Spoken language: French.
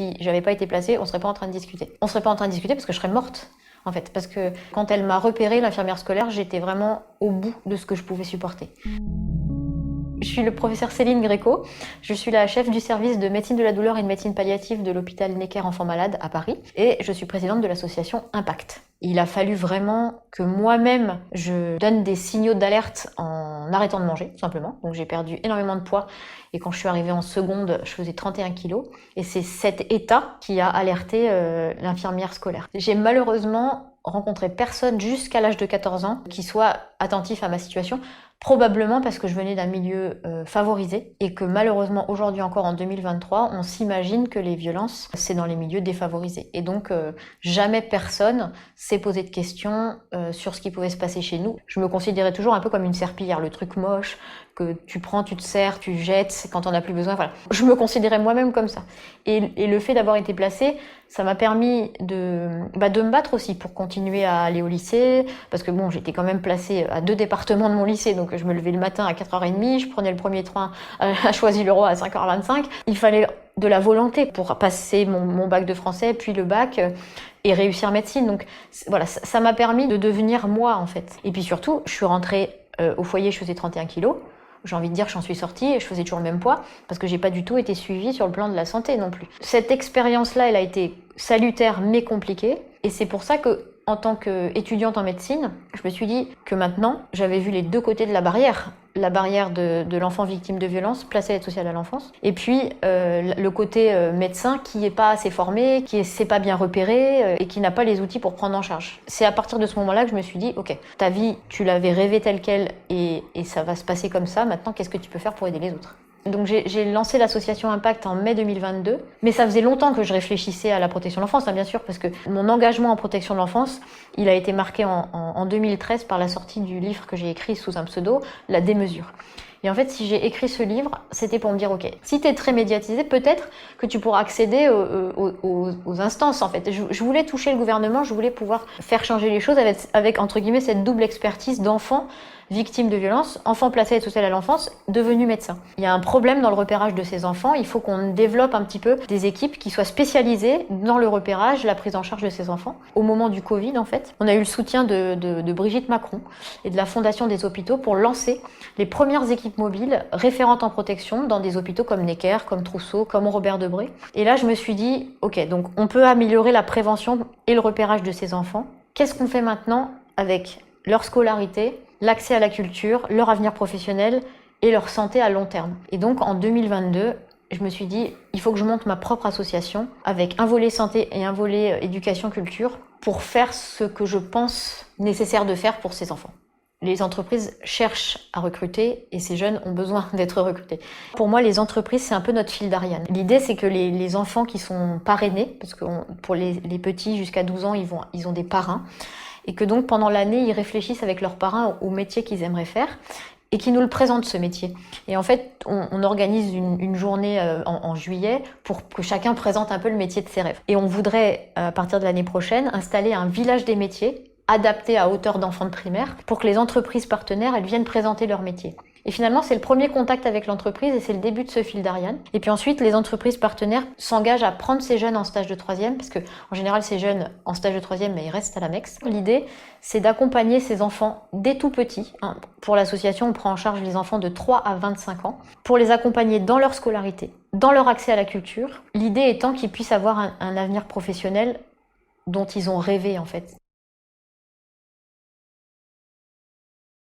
si j'avais pas été placée, on serait pas en train de discuter. On serait pas en train de discuter parce que je serais morte, en fait. Parce que quand elle m'a repérée, l'infirmière scolaire, j'étais vraiment au bout de ce que je pouvais supporter. Je suis le professeur Céline Gréco, je suis la chef du service de médecine de la douleur et de médecine palliative de l'hôpital Necker Enfants Malades à Paris et je suis présidente de l'association Impact. Il a fallu vraiment que moi-même je donne des signaux d'alerte en arrêtant de manger, tout simplement. Donc j'ai perdu énormément de poids et quand je suis arrivée en seconde, je faisais 31 kilos et c'est cet état qui a alerté l'infirmière scolaire. J'ai malheureusement rencontré personne jusqu'à l'âge de 14 ans qui soit attentif à ma situation. Probablement parce que je venais d'un milieu favorisé et que malheureusement aujourd'hui encore en 2023, on s'imagine que les violences, c'est dans les milieux défavorisés. Et donc jamais personne s'est posé de questions sur ce qui pouvait se passer chez nous. Je me considérais toujours un peu comme une serpillière, le truc moche que tu prends, tu te sers, tu jettes quand on n'a plus besoin. Voilà. Je me considérais moi-même comme ça. Et le fait d'avoir été placée, ça m'a permis de me battre aussi pour continuer à aller au lycée, parce que bon, j'étais quand même placée à 2 départements de mon lycée, donc je me levais le matin à 4h30, je prenais le premier train à Choisy-le-Roi à 5h25. Il fallait de la volonté pour passer mon bac de français, puis le bac, et réussir médecine. Donc voilà, ça m'a permis de devenir moi en fait. Et puis surtout, je suis rentrée au foyer, je faisais 31 kilos. J'ai envie de dire que j'en suis sortie et je faisais toujours le même poids parce que j'ai pas du tout été suivie sur le plan de la santé non plus. Cette expérience-là, elle a été salutaire mais compliquée et c'est pour ça que en tant qu'étudiante en médecine, je me suis dit que maintenant, j'avais vu les 2 côtés de la barrière. La barrière de l'enfant victime de violence, placé à l'aide sociale à l'enfance, et puis le côté médecin qui n'est pas assez formé, qui ne sait pas bien repérer et qui n'a pas les outils pour prendre en charge. C'est à partir de ce moment-là que je me suis dit, ok, ta vie, tu l'avais rêvée telle qu'elle et ça va se passer comme ça, maintenant qu'est-ce que tu peux faire pour aider les autres ? Donc j'ai lancé l'association Impact en mai 2022, mais ça faisait longtemps que je réfléchissais à la protection de l'enfance, bien sûr, parce que mon engagement en protection de l'enfance, il a été marqué en 2013 par la sortie du livre que j'ai écrit sous un pseudo, La démesure. Et en fait, si j'ai écrit ce livre, c'était pour me dire, ok, si t'es très médiatisé, peut-être que tu pourras accéder aux instances, en fait. Je voulais toucher le gouvernement, je voulais pouvoir faire changer les choses avec entre guillemets, cette double expertise d'enfants victimes de violences, enfants placés à l'aide sociale à l'enfance, devenus médecins. Il y a un problème dans le repérage de ces enfants, il faut qu'on développe un petit peu des équipes qui soient spécialisées dans le repérage, la prise en charge de ces enfants. Au moment du Covid, en fait, on a eu le soutien de Brigitte Macron et de la Fondation des hôpitaux pour lancer les premières équipes mobiles référentes en protection dans des hôpitaux comme Necker, comme Trousseau, comme Robert Debré. Et là, je me suis dit, ok, donc on peut améliorer la prévention et le repérage de ces enfants. Qu'est-ce qu'on fait maintenant avec leur scolarité, l'accès à la culture, leur avenir professionnel et leur santé à long terme? Et donc en 2022, je me suis dit, il faut que je monte ma propre association avec un volet santé et un volet éducation-culture pour faire ce que je pense nécessaire de faire pour ces enfants. Les entreprises cherchent à recruter et ces jeunes ont besoin d'être recrutés. Pour moi, les entreprises, c'est un peu notre fil d'Ariane. L'idée, c'est que les enfants qui sont parrainés, parce que pour les petits jusqu'à 12 ans, ils ont des parrains, et que donc pendant l'année, ils réfléchissent avec leurs parrains au métier qu'ils aimeraient faire et qui nous le présentent, ce métier. Et en fait, on organise une journée en juillet pour que chacun présente un peu le métier de ses rêves. Et on voudrait, à partir de l'année prochaine, installer un village des métiers adapté à hauteur d'enfants de primaire pour que les entreprises partenaires, elles viennent présenter leur métier. Et finalement, c'est le premier contact avec l'entreprise et c'est le début de ce fil d'Ariane. Et puis ensuite, les entreprises partenaires s'engagent à prendre ces jeunes en stage de 3e, parce que en général, ces jeunes en stage de 3e, mais ils restent à la MEX. L'idée, c'est d'accompagner ces enfants dès tout petits. Pour l'association, on prend en charge les enfants de 3 à 25 ans pour les accompagner dans leur scolarité, dans leur accès à la culture. L'idée étant qu'ils puissent avoir un avenir professionnel dont ils ont rêvé en fait.